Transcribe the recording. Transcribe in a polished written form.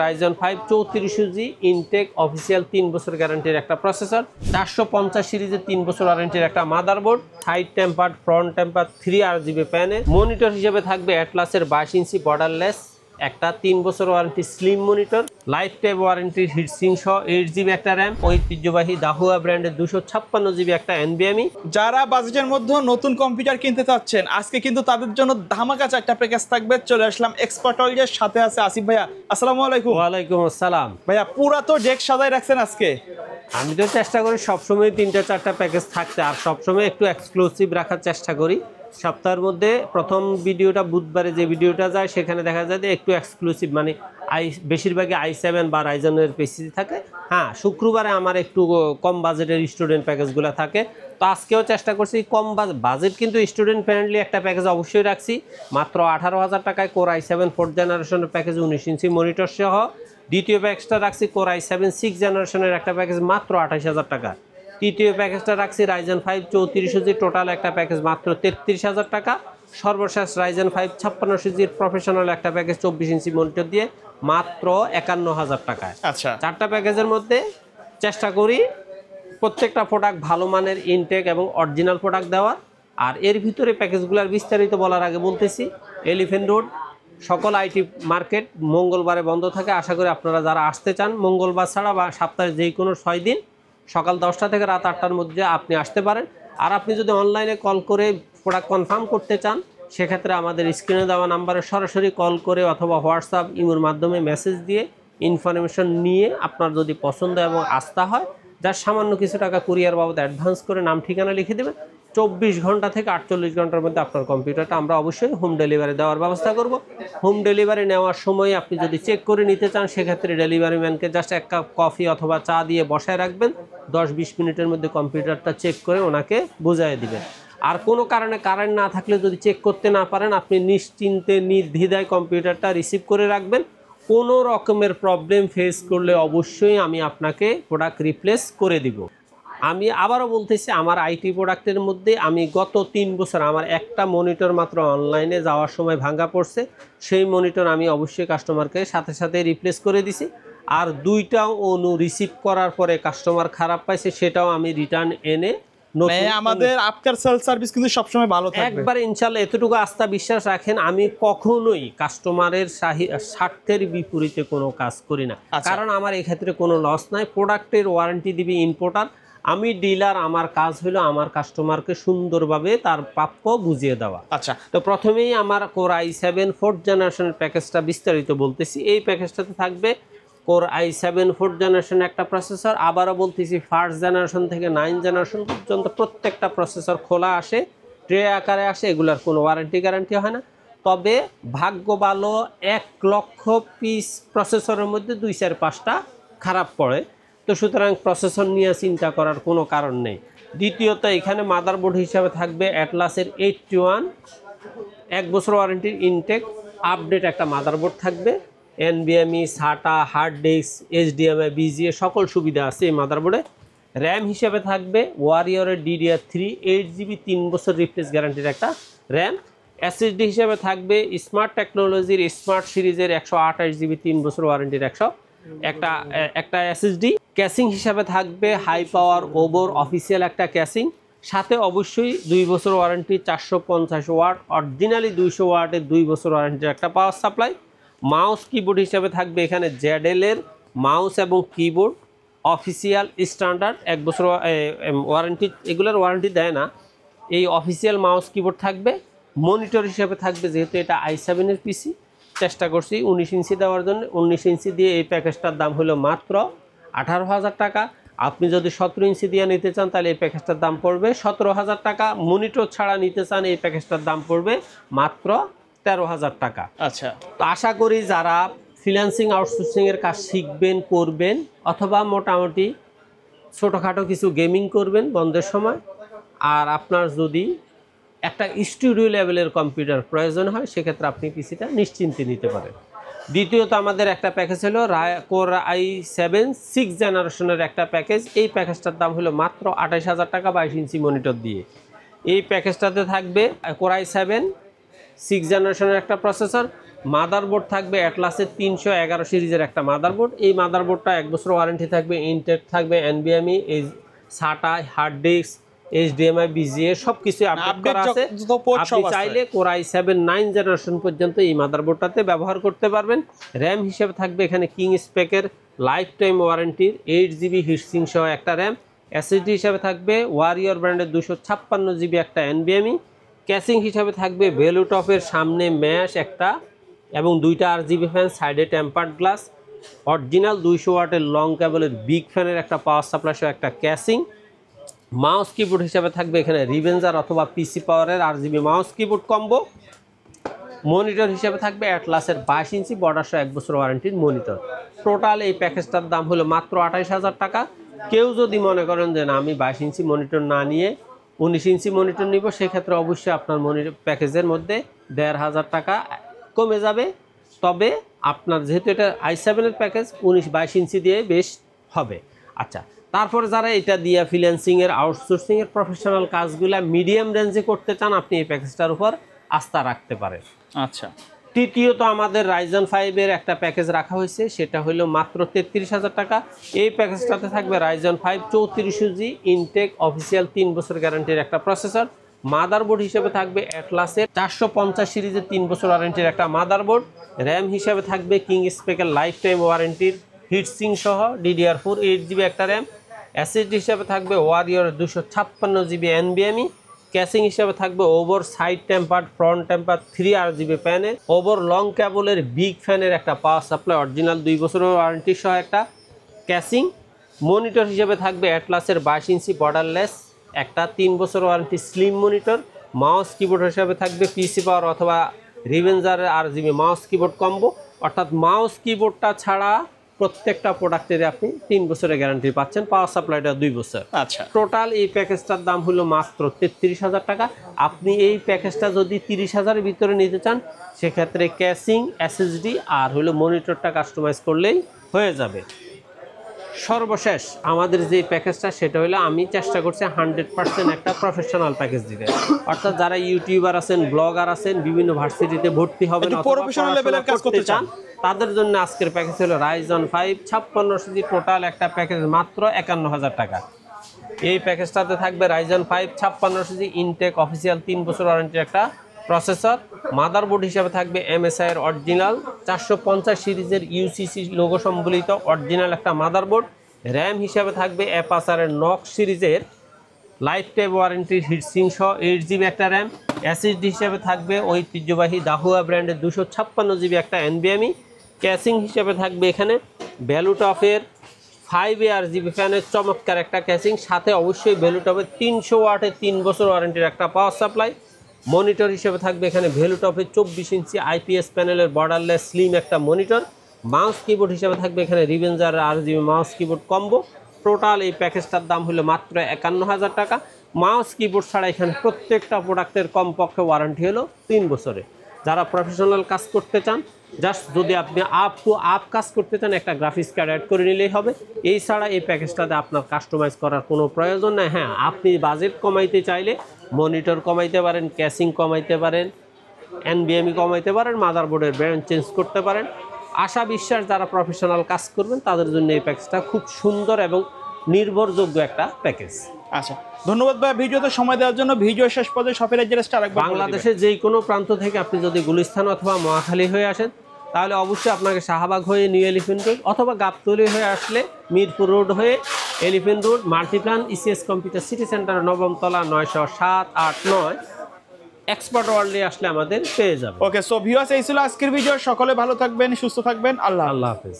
Ryzen 5 3400G intact official 3 বছর গ্যারান্টির একটা processor 450 সিরিজের 3 বছর ওয়ারেন্টির একটা motherboard side tempered front temper 3 RGB panel monitor হিসেবে থাকবে অ্যাটলাসের 22 ইঞ্চি বর্ডারলেস একটা 3 বছর warranty slim monitor life time warranty heatsink সহ 8GB একটা র্যাম ঐতিহ্যবাহী দাহুয়া ব্র্যান্ডের 256GB একটা NVMe। যারা বাজেটের মধ্যে নতুন কম্পিউটার কিনতে চাচ্ছেন আজকে কিন্তু তাদের জন্য ধামাকা চারটা প্যাকেজ থাকবে। চলে আসলাম এক্সপার্ট ওয়ার্ল্ডের সাথে আছে আসিফ ভাইয়া। আসসালামু আলাইকুম। ওয়ালাইকুম আসসালাম। ভাইয়া পুরা তো ডেক সাজাই রাখছেন আজকে। আমি তো চেষ্টা করি সবসময় 3টা 4টা প্যাকেজ থাকতে, আর সবসময় একটু এক্সক্লুসিভ রাখার চেষ্টা করি। সপ্তাহের মধ্যে প্রথম ভিডিওটা বুধবারে যে ভিডিওটা যায় সেখানে দেখা যায় যে একটু এক্সক্লুসিভ, মানে বেশিরভাগই i7 বা রাইজেনের পিসি থাকে। হ্যাঁ, শুক্রবারে আমার একটু কম বাজেটের স্টুডেন্ট প্যাকেজগুলো থাকে। তো আজকেও চেষ্টা করছি কম বাজেট কিন্তু স্টুডেন্ট ফ্রেন্ডলি একটা প্যাকেজ অবশ্যই রাখছি। মাত্র 18,000 টাকায় কোর i7 4th জেনারেশনের প্যাকেজ 19 ইঞ্চি মনিটর সহ। দ্বিতীয় প্যাকেজটা রাখছি কোর i7 6th জেনারেশনের একটা প্যাকেজ মাত্র 28,000 টাকা। তৃতীয় প্যাকেজটা রাখছি Ryzen 5 3400G টোটাল একটা প্যাকেজ মাত্র 33,000 টাকা। সর্বশেষ Ryzen 5 5600G প্রফেশনাল একটা প্যাকেজ 24 ইঞ্চি মনিটর দিয়ে মাত্র 51,000 টাকায়। আচ্ছা, 4টা প্যাকেজের মধ্যে চেষ্টা করি প্রত্যেকটা প্রোডাক্ট ভালো মানের ইনটেক এবং অরিজিনাল প্রোডাক্ট দেওয়ার। আর এর ভিতরে প্যাকেজগুলোর বিস্তারিত বলার আগে বলতেছি, এলিফ্যান্ট রোড সকল আইটি মার্কেট মঙ্গলবারে বন্ধ থাকে। আশা করি আপনারা যারা আসতে চান মঙ্গলবার ছাড়া বা সপ্তাহে যে কোনো 6 দিন সকাল 10টা থেকে রাত 8টার মধ্যে আপনি আসতে পারেন। আর আপনি যদি অনলাইনে কল করে প্রোডাক্ট কনফার্ম করতে চান সেক্ষেত্রে আমাদের স্ক্রিনে দেওয়া নাম্বারে সরাসরি কল করে অথবা হোয়াটসঅ্যাপ ইমোর মাধ্যমে মেসেজ দিয়ে ইনফরমেশন নিয়ে আপনার যদি পছন্দ এবং আস্থা হয় যার সামান্য কিছু টাকা কুরিয়ার বাবদ অ্যাডভান্স করে নাম ঠিকানা লিখে দেবেন। 24 ঘন্টা থেকে 48 ঘন্টার মধ্যে আপনার কম্পিউটারটা আমরা অবশ্যই হোম ডেলিভারি দেওয়ার ব্যবস্থা করব। হোম ডেলিভারি নেওয়ার সময় আপনি যদি চেক করে নিতে চান সেক্ষেত্রে ডেলিভারি ম্যানকে জাস্ট এক কাপ কফি অথবা চা দিয়ে বসায় রাখবেন। 10-20 মিনিটের মধ্যে কম্পিউটারটা চেক করে ওনাকে বুঝিয়ে দিবেন। আর কোনো কারণে কারেন্ট না থাকলে যদি চেক করতে না পারেন আপনি নিশ্চিন্তে নির্দ্বিধায় কম্পিউটারটা রিসিভ করে রাখবেন। কোনো রকমের প্রবলেম ফেস করলে অবশ্যই আমি আপনাকে প্রোডাক্ট রিপ্লেস করে দিব। আমি আবারও বলতেছি, আমার আইটি প্রোডাক্টের মধ্যে আমি গত 3 বছর আমার একটা মনিটর মাত্র অনলাইনে যাওয়ার সময় ভাঙা পড়ছে, সেই মনিটর আমি অবশ্যই কাস্টমারকে সাথে সাথে রিপ্লেস করে দিছি। আর 2টাও রিসিভ করার পরে কাস্টমার খারাপ পাইছে সেটাও আমি রিটার্ন এনে আমাদের আফটার সেল সার্ভিস কিন্তু সবসময় ভালো থাকবে। একবার ইনশাআল্লাহ এতটুকু আস্থা বিশ্বাস রাখেন, আমি কখনোই কাস্টমারের স্বার্থের বিপরীতে কোনো কাজ করি না। কারণ আমার এই ক্ষেত্রে কোনো লস নাই। প্রোডাক্টের ওয়ারেন্টি দিবি ইম্পোর্টার, আমি ডিলার। আমার কাজ হলো আমার কাস্টমারকে সুন্দরভাবে তার প্রাপ্য বুঝিয়ে দেওয়া। আচ্ছা, তো প্রথমেই আমার কোর i7 4th জেনারেশনের প্যাকেজটা বিস্তারিত বলতেছি। এই প্যাকেজটাতে থাকবে কোর i7 4th জেনারেশন একটা প্রসেসর। আবারও বলতেছি 1st জেনারেশন থেকে 9th জেনারেশন পর্যন্ত প্রত্যেকটা প্রসেসর খোলা আসে, ট্রে আকারে আসে, এগুলার কোনো ওয়ারেন্টি গ্যারান্টি হয় না। তবে ভাগ্য ভালো 1 লক্ষ পিস প্রসেসরের মধ্যে 2-4-5টা খারাপ পড়ে। তো সুতরাং প্রসেসর নিয়ে চিন্তা করার কোনো কারণ নেই। দ্বিতীয়ত এখানে মাদারবোর্ড হিসাবে থাকবে অ্যাটলাসের 81 1 বছর ওয়ারেন্টির ইনটেক আপডেট একটা মাদারবোর্ড থাকবে। NVMe SATA hard disk HDMI BGA সকল সুবিধা আছে এই মাদারবোর্ডে। র্যাম হিসেবে থাকবে ওয়ারিয়রের DDR3 8GB 3 বছর রিপ্লেস গ্যারান্টির একটা র্যাম। SSD হিসেবে থাকবে স্মার্ট টেকনোলজির স্মার্ট সিরিজের 128GB 3 বছর ওয়ারেন্টির একটা SSD। ক্যাসিং হিসাবে থাকবে হাই পাওয়ার ওবর অফিসিয়াল একটা ক্যাসিং, সাথে অবশ্যই 2 বছর ওয়ারেন্টি 450 ওয়াট অরিজিনালি 200 ওয়াটের 2 বছর ওয়ারেন্টির একটা পাওয়ার সাপ্লাই। মাউস কিবোর্ড হিসাবে থাকবে এখানে ZL এর মাউস এবং কিবোর্ড অফিসিয়াল স্ট্যান্ডার্ড 1 বছর ওয়ারেন্টি, এগুলোর ওয়ারেন্টি দেয় না। এই অফিসিয়াল মাউস কিবোর্ড থাকবে। মনিটর হিসাবে থাকবে, যেহেতু এটা i7 এর পিসি চেষ্টা করছি 19 ইঞ্চি দেওয়ার জন্য, 19 ইঞ্চি দিয়ে এই প্যাকেজটার দাম হলো মাত্র 18,000 টাকা। আপনি যদি 17 ইঞ্চি দিয়ে নিতে চান তাহলে এই প্যাকেজটার দাম পড়বে 17,000 টাকা। মনিটর ছাড়া নিতে চান এই প্যাকেজটার দাম পড়বে মাত্র 13,000 টাকা। আচ্ছা, তো আশা করি যারা ফ্রিল্যান্সিং আউটসোর্সিংয়ের কাজ শিখবেন করবেন অথবা মোটামুটি ছোটোখাটো কিছু গেমিং করবেন বন্ধের সময়, আর আপনার যদি একটা স্টুডিও লেভেলের কম্পিউটার প্রয়োজন হয় সেক্ষেত্রে আপনি পিসিটা নিশ্চিন্তে নিতে পারেন। দ্বিতীয়ত আমাদের একটা প্যাকেজ হলো কোর i7 6th জেনারেশনের একটা প্যাকেজ। এই প্যাকেজটার দাম হলো মাত্র 28,000 টাকা 22 ইঞ্চি মনিটর দিয়ে। এই প্যাকেজটাতে থাকবে কোর i7 6th জেনারেশনের একটা প্রসেসর, মাদারবোর্ড থাকবে অ্যাটলাসের 311 সিরিজের একটা মাদারবোর্ড। এই মাদারবোর্ডটা 1 বছর ওয়ারেন্টি থাকবে, ইনটেক থাকবে, এনবিএমই, এই সাটা, হার্ড ডিস্ক, এইচডিএমআই, বিজিএ সব কিছু আপডেট করা আছে। আপনি চাইলে কোর i7 9 জেনারেশন পর্যন্ত এই মাদারবোর্ডটাতে ব্যবহার করতে পারবেন। র্যাম হিসেবে থাকবে এখানে কিং স্পেকের লাইফ টাইম ওয়ারেন্টির 8GB হিটসিং সহ একটা র্যাম। এসএসডি হিসাবে থাকবে ওয়ারিয়র ব্র্যান্ডের 256GB একটা এনবিএমই। ক্যাসিং হিসাবে থাকবে ভেলুটপের সামনে ম্যাশ একটা এবং 2টা RGB ফ্যান, সাইডে টেম্পার্ড গ্লাস, অরিজিনাল 200 ওয়াটের লং কেবলের বিগ ফ্যানের একটা পাওয়ার সাপ্লাই সহ একটা ক্যাসিং। মাউস কিবোর্ড হিসাবে থাকবে এখানে রিভেঞ্জার অথবা পিসি পাওয়ারের RGB mouse keyboard combo. Monitor হিসাবে থাকবে অ্যাটলাসের 22 ইঞ্চি বর্ডার সহ 1 বছর ওয়ারেন্টির মনিটর। টোটাল এই প্যাকেজটার দাম হলো মাত্র 28,000 টাকা। কেউ যদি মনে করেন যে না আমি 22 ইঞ্চি মনিটর না নিয়ে 19 ইঞ্চি মনিটর নিব, সেক্ষেত্রে অবশ্যই আপনার মনিটর প্যাকেজের মধ্যে 1,500 টাকা কমে যাবে। তবে আপনার যেহেতু এটা i7 এর প্যাকেজ 19-22 ইঞ্চি দিয়ে বেশ হবে। আচ্ছা, তারপরে যারা এটা দিয়ে ফ্রিল্যান্সিংয়ের, আউটসোর্সিংয়ের প্রফেশনাল কাজগুলো মিডিয়াম রেঞ্জে করতে চান, আপনি এই প্যাকেজটার উপর আস্থা রাখতে পারেন। আচ্ছা, তৃতীয়ত আমাদের রাইজন 5 এর একটা প্যাকেজ রাখা হয়েছে, সেটা হলো মাত্র 33,000 টাকা। এই প্যাকেজটাতে থাকবে রাইজন 5 34GB ইনটেক অফিসিয়াল 3 বছর গ্যারান্টির একটা প্রসেসর। মাদারবোর্ড হিসেবে থাকবে অ্যাটলাসের 450 সিরিজের 3 বছর ওয়ারেন্টির একটা মাদারবোর্ড। র্যাম হিসেবে থাকবে কিং স্পেকের লাইফ টাইম ওয়ারেন্টির হিটসিং সহ DDR4 8GB একটা র্যাম। এসএসডি হিসেবে থাকবে ওয়ারিয়র 256GB এনবিএমই। ক্যাসিং হিসেবে থাকবে over side tempered front temper 3 RGB প্যানের, ওভার লং কেবলের বিগ ফ্যানের একটা পাওয়ার সাপ্লাই, অরিজিনাল 2 বছরের ওয়ারেন্টি সহ একটা ক্যাসিং। মনিটর হিসেবে থাকবে অ্যাটলাসের 22 ইঞ্চি বর্ডারলেস একটা 3 বছর warranty slim monitor. Mouse keyboard হিসেবে থাকবে পিসি পাওয়ার অথবা রিভেঞ্জারের RGB মাউস কিবোর্ড কম্বো। অর্থাৎ মাউস কিবোর্ডটা ছাড়া প্রত্যেকটা প্রোডাক্টের আপনি 3 বছরের গ্যারান্টি পাচ্ছেন, পাওয়ার সাপ্লাইটা 2 বছর। আচ্ছা, টোটাল এই প্যাকেজটার দাম হলো মাত্র 33,000 টাকা। আপনি এই প্যাকেজটা যদি 30,000 এর ভিতরে নিতে চান, সেক্ষেত্রে ক্যাসিং, এসএসডি আর হলো মনিটরটা কাস্টমাইজ করলেই হয়ে যাবে। সর্বশেষ আমাদের যে প্যাকেজটা, সেটা হলো আমি চেষ্টা করছি 100% একটা প্রফেশনাল প্যাকেজ দিতে। অর্থাৎ যারা ইউটিউবার আছেন, ব্লগার আছেন, বিভিন্ন ভার্সিটিতে ভর্তি হবেন অথবা প্রফেশনাল লেভেলের কাজ করতে চান, তাদের জন্য আজকের প্যাকেজ হলো রাইজন 5 56GB টোটাল একটা প্যাকেজ মাত্র 51,000 টাকা। এই প্যাকেজটাতে থাকবে রাইজন 5 56GB ইনটেক অফিসিয়াল 3 বছর ওয়ারেন্টির একটা প্রসেসর। মাদারবোর্ড হিসাবে থাকবে MSI এর অরিজিনাল 450 সিরিজের UCC লোগো সম্বলিত অরিজিনাল একটা মাদারবোর্ড। র্যাম হিসাবে থাকবে অ্যাপাসারের নক্স সিরিজের লাইফ টাইম ওয়ারেন্টির হিটসিং সহ 8GB একটা র্যাম। এসএসডি হিসাবে থাকবে ঐতিহ্যবাহী দাহুয়া ব্র্যান্ডের 256GB একটা এনবিএমই। ক্যাসিং হিসাবে থাকবে এখানে ভ্যালুটপের 5 RGB ফ্যানের চমৎকার একটা ক্যাসিং, সাথে অবশ্যই ভ্যালুটপের 300 ওয়াটের 3 বছর ওয়ারেন্টির একটা পাওয়ার সাপ্লাই। মনিটর হিসেবে থাকবে এখানে ভ্যালুটপের 24 ইঞ্চি IPS প্যানেলের বর্ডারলেস স্লিম একটা মনিটর। মাউস কিবোর্ড হিসেবে থাকবে এখানে রিভেঞ্জার RGB mouse keyboard combo. Total এই প্যাকেজটার দাম হলো মাত্র 51,000 টাকা। মাউস কিবোর্ড ছাড়া এখানে প্রত্যেকটা প্রোডাক্টের কমপক্ষে ওয়ারেন্টি হলো 3 বছরে। যারা প্রফেশনাল কাজ করতে চান, জাস্ট যদি আপনি আপ টু আপ কাজ করতে চান, একটা গ্রাফিক্স কার্ড অ্যাড করে নিলেই হবে। এই ছাড়া এই প্যাকেজটাতে আপনার কাস্টমাইজ করার কোনো প্রয়োজন নাই। হ্যাঁ, আপনি বাজেট কমাইতে চাইলে মনিটর কমাইতে পারেন, ক্যাসিং কমাইতে পারেন, এনবিএমই কমাইতে পারেন, মাদারবোর্ডের ব্র্যান্ড চেঞ্জ করতে পারেন। আশা বিশ্বাস যারা প্রফেশনাল কাজ করবেন তাদের জন্য এই প্যাকেজটা খুব সুন্দর এবং নির্ভরযোগ্য একটা প্যাকেজ। আচ্ছা, ধন্যবাদ ভাই ভিডিওতে সময় দেওয়ার জন্য। ভিডিও শেষ পর্যন্ত শপের অ্যাড্রেসটা আরেকবার বলে দিবেন। বাংলাদেশের যে কোনো প্রান্ত থেকে আপনি যদি গুলিস্তান অথবা মহাখালী হয়ে আসেন, তাহলে অবশ্যই আপনাকে শাহবাগ হয়ে নিউ এলিফেন্ট রোড অথবা গাবতলী হয়ে আসলে মিরপুর রোড হয়ে Elephant road Multiplan ECS computer city centre 9ম তলা 907 8 9 এক্সপার্ট ওয়ার্ল্ডে আসলে আমাদের পেয়ে যাবে। ওকে, সো ভিউয়ার্স, এই ছিল আজকের ভিডিও। সকলে ভালো থাকবেন, সুস্থ থাকবেন। আল্লাহ আল্লাহ হাফেজ।